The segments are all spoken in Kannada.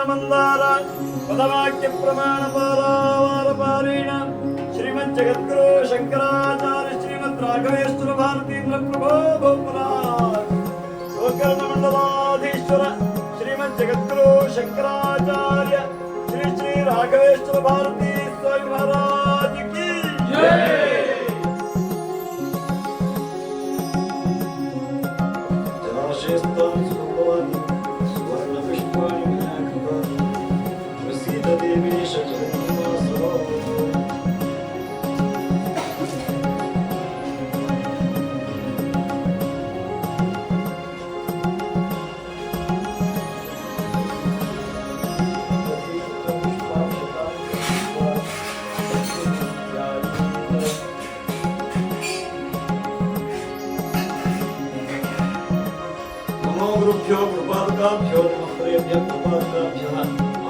ಮಂದಾರ ಪದವಾಕ್ಯ ಪ್ರಮಾಣ ಪಾರಾವಾರ ಪಾರೇಣ ಶ್ರೀಮದ್ ಜಗದ್ಗುರು ಶಂಕರಾಚಾರ್ಯ ಶ್ರೀಮದ್ ರಾಘವೇಶ್ವರ ಭಾರತೀಂದ್ರ ಪ್ರಭೋ ಭೋಪುರಾಜ್ ಗೋಕರ್ಣ ಮಂಡಲಾಧೀಶ್ವರ ಶ್ರೀಮದ್ ಜಗದ್ಗುರು ಶಂಕರಾಚಾರ್ಯ ಶ್ರೀ ಶ್ರೀ ರಾಘವೇಶ್ವರ ಭಾರತೀ ಸ್ವಾಮಿ ಮಹಾರಾಜ್ ಕಿ ಜೈ. गुरुभ्यो कृपालकाभ्यो नमः प्रेभ्यः कृपालकाभ्यः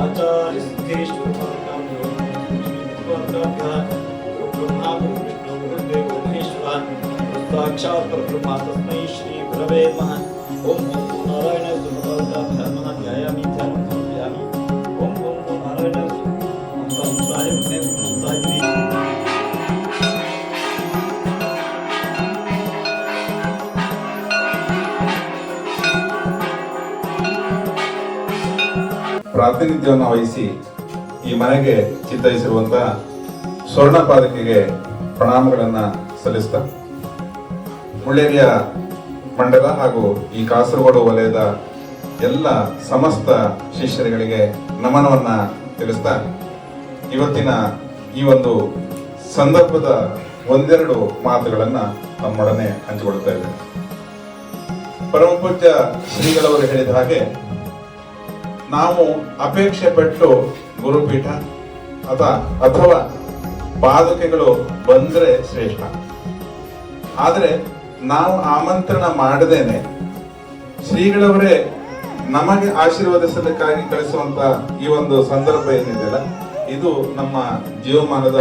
आचार्य सिद्धेश्वर कृपालकाभ्यो कृपालकाभ्यः गुरु ब्रह्मा गुरु विष्णु गुरुदेव महेश्वर साक्षात् परब्रह्म तस्मै श्री गुरवे नमः। ओम नमो नारायणाय कृपालकाभ्यः नमः ध्यायामि ध्यानं समर्पयामि। ओम नमो नारायणाय कृपालकाभ्यः ಪ್ರಾತಿನಿಧ್ಯವನ್ನು ವಹಿಸಿ ಈ ಮನೆಗೆ ಚಿತ್ತೈಸಿರುವಂತಹ ಸ್ವರ್ಣ ಪಾದಕಿಗೆ ಪ್ರಣಾಮಗಳನ್ನು ಸಲ್ಲಿಸ್ತಾ ಮುಳ್ಳೇರಿಯ ಮಂಡಲ ಹಾಗೂ ಈ ಕಾಸರಗೋಡು ವಲಯದ ಎಲ್ಲ ಸಮಸ್ತ ಶಿಷ್ಯರುಗಳಿಗೆ ನಮನವನ್ನ ತಿಳಿಸ್ತಾ ಇವತ್ತಿನ ಈ ಒಂದು ಸಂದರ್ಭದ ಒಂದೆರಡು ಮಾತುಗಳನ್ನ ನಮ್ಮೊಡನೆ ಹಂಚಿಕೊಳ್ತಾ ಇದ್ದೇವೆ. ಪರಮ ಪೂಜ್ಯ ಶ್ರೀಗಳವರು ಹೇಳಿದ ಹಾಗೆ ನಾವು ಅಪೇಕ್ಷೆ ಪಟ್ಟು ಗುರುಪೀಠ ಅಥವಾ ಪಾದುಕೆಗಳು ಬಂದ್ರೆ ಶ್ರೇಷ್ಠ. ಆದರೆ ನಾವು ಆಮಂತ್ರಣ ಮಾಡದೇನೆ ಶ್ರೀಗಳವರೇ ನಮಗೆ ಆಶೀರ್ವದಿಸಲಿಕ್ಕಾಗಿ ಕಳಿಸುವಂತ ಈ ಒಂದು ಸಂದರ್ಭ ಏನಿದೆಯಲ್ಲ, ಇದು ನಮ್ಮ ಜೀವಮಾನದ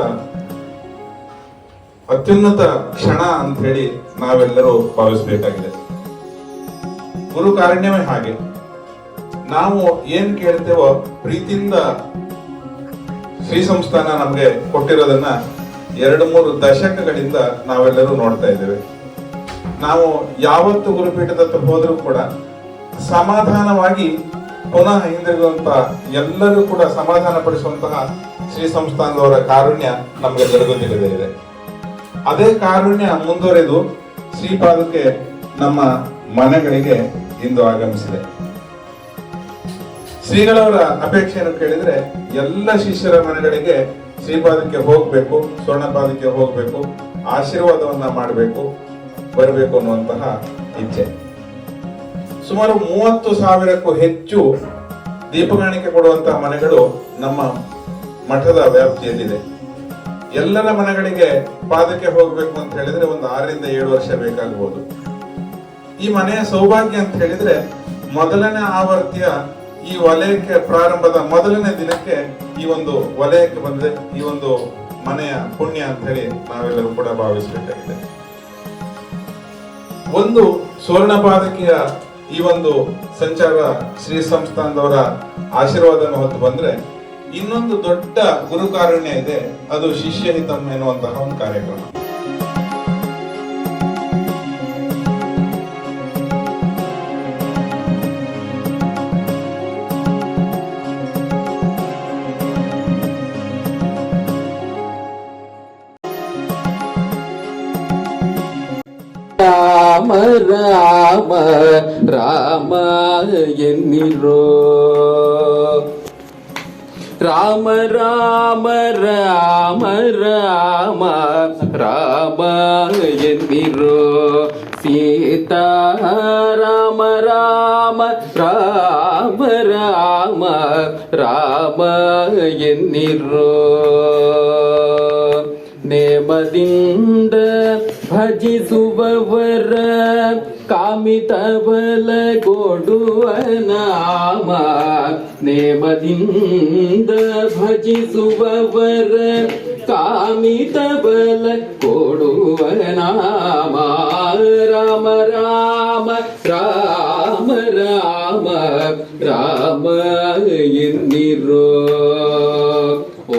ಅತ್ಯುನ್ನತ ಕ್ಷಣ ಅಂತ ಹೇಳಿ ನಾವೆಲ್ಲರೂ ಭಾವಿಸಬೇಕಾಗಿದೆ. ಗುರು ಕಾರುಣ್ಯವೇ ಹಾಗೆ. ನಾವು ಏನ್ ಕೇಳ್ತೇವೋ ಪ್ರೀತಿಯಿಂದ ಶ್ರೀ ಸಂಸ್ಥಾನ ನಮ್ಗೆ ಕೊಟ್ಟಿರೋದನ್ನ 2-3 ದಶಕಗಳಿಂದ ನಾವೆಲ್ಲರೂ ನೋಡ್ತಾ ಇದ್ದೇವೆ. ನಾವು ಯಾವತ್ತು ಗುರುಪೀಠದ ಹತ್ರ ಹೋದ್ರೂ ಕೂಡ ಸಮಾಧಾನವಾಗಿ ಪುನಃ ಹಿಂದಿರುಗುವಂತ, ಎಲ್ಲರೂ ಕೂಡ ಸಮಾಧಾನ ಪಡಿಸುವಂತಹ ಶ್ರೀ ಸಂಸ್ಥಾನದವರ ಕಾರುಣ್ಯ ನಮ್ಗೆಲ್ಲರಿಗೂ ತಿಳಿದೇ ಇದೆ. ಅದೇ ಕಾರುಣ್ಯ ಮುಂದುವರೆದು ಶ್ರೀಪಾದಕ್ಕೆ ನಮ್ಮ ಮನೆಗಳಿಗೆ ಇಂದು ಆಗಮಿಸಿದೆ. ಶ್ರೀಗಳವರ ಅಪೇಕ್ಷೆಯನ್ನು ಕೇಳಿದ್ರೆ ಎಲ್ಲ ಶಿಷ್ಯರ ಮನೆಗಳಿಗೆ ಶ್ರೀಪಾದಕ್ಕೆ ಹೋಗ್ಬೇಕು, ಸ್ವರ್ಣಪಾದಕ್ಕೆ ಹೋಗ್ಬೇಕು, ಆಶೀರ್ವಾದವನ್ನ ಮಾಡಬೇಕು, ಬರಬೇಕು ಅನ್ನುವಂತಹ ಇಚ್ಛೆ. ಸುಮಾರು 30,000ಕ್ಕೂ ಹೆಚ್ಚು ದೀಪಗಾಣಿಕೆ ಕೊಡುವಂತಹ ಮನೆಗಳು ನಮ್ಮ ಮಠದ ವ್ಯಾಪ್ತಿಯಲ್ಲಿದೆ. ಎಲ್ಲರ ಮನೆಗಳಿಗೆ ಪಾದಕ್ಕೆ ಹೋಗ್ಬೇಕು ಅಂತ ಹೇಳಿದ್ರೆ ಒಂದು 6-7 ವರ್ಷ ಬೇಕಾಗಬಹುದು. ಈ ಮನೆಯ ಸೌಭಾಗ್ಯ ಅಂತ ಹೇಳಿದ್ರೆ ಮೊದಲನೇ ಆವರ್ತಿಯ ಈ ವಲಯಕ್ಕೆ ಪ್ರಾರಂಭದ ಮೊದಲನೇ ದಿನಕ್ಕೆ ಈ ಒಂದು ವಲಯಕ್ಕೆ ಬಂದ್ರೆ ಈ ಒಂದು ಮನೆಯ ಪುಣ್ಯ ಅಂತ ಹೇಳಿ ನಾವೆಲ್ಲರೂ ಕೂಡ ಭಾವಿಸಬೇಕಾಗಿದೆ. ಒಂದು ಸ್ವರ್ಣಪಾದಕಿಯ ಈ ಒಂದು ಸಂಚಾರ ಶ್ರೀ ಸಂಸ್ಥಾನದವರ ಆಶೀರ್ವಾದವನ್ನು ಹೊತ್ತು ಬಂದ್ರೆ ಇನ್ನೊಂದು ದೊಡ್ಡ ಗುರುಕಾರುಣ್ಯ ಇದೆ, ಅದು ಶಿಷ್ಯಹಿತಂ ಎನ್ನುವಂತಹ ಒಂದು ಕಾರ್ಯಕ್ರಮ. ರಾಮ ರಾಮ ರಾಮ ಎನ್ನಿರೋ, ರಾಮ ರಾಮ ರಾಮ ರಾಮ ರಾಮ ಎನ್ನಿರೋ, ಸೀತಾ ರಾಮ ರಾಮ ರಾಮ ರಾಮ ರಾಮ ಎನ್ನಿರೋ. ನೇಮದಿಂದ ಭಜಿಸುವವರ ಕಾಮಿತ ಬಲ ಕೊಡುವ ನಾಮ, ನೇಮದಿಂದ ಭಜಿಸುವವರ ಕಾಮಿತ ಬಲ ಕೊಡುವ ನಾಮ. ರಾಮ ರಾಮ ರಾಮ ರಾಮ ರಾಮ ಎನ್ನಿರೋ. ಓ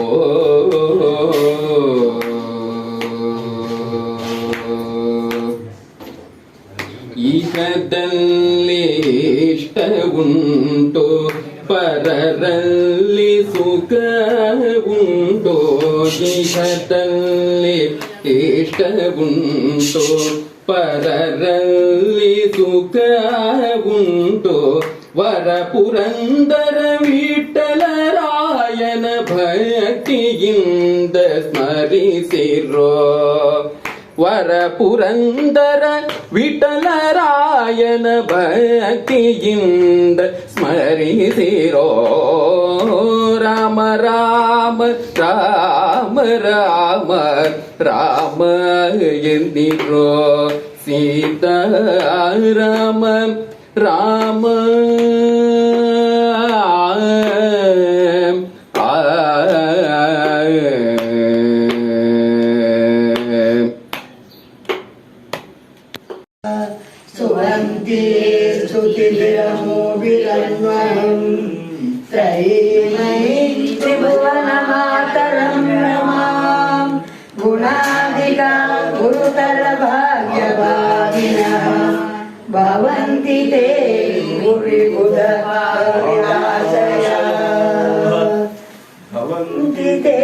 ಇಹದಲ್ಲಿ ಇಷ್ಟ ಉಂಟು, ಪರರಲ್ಲಿ ಸುಖ ಉಂಟು. ಇಹದಲ್ಲಿ ಇಷ್ಟ ಉಂಟು, ಪರರಲ್ಲಿ ಸುಖ ಉಂಟು. ವರ ಪುರಂದರ ವಿಠಲರಾಯನ ಭಕ್ತಿಯಿಂದ ಸ್ಮರಿಸಿರೋ, ವರ ಪುರಂದರ ವಿಠಲರಾಯನ ಭಕ್ತಿಯಿಂದ ಸ್ಮರಿಸಿರೋ. ರಾಮ ರಾಮ ರಾಮ ರಾಮ ರಾಮ ಎಂದಿರೋ, ಸೀತಾರಾಮ ರಾಮ सुवन्ति स्तुतिभिरमोभिरन्वहं त्रयीमयी त्रिभुवनमातरं रमां गुणाधिका गुरुतरभाग्यभागिनः भवन्ति ते भुवि बुधभाग्याशया भवन्ति ते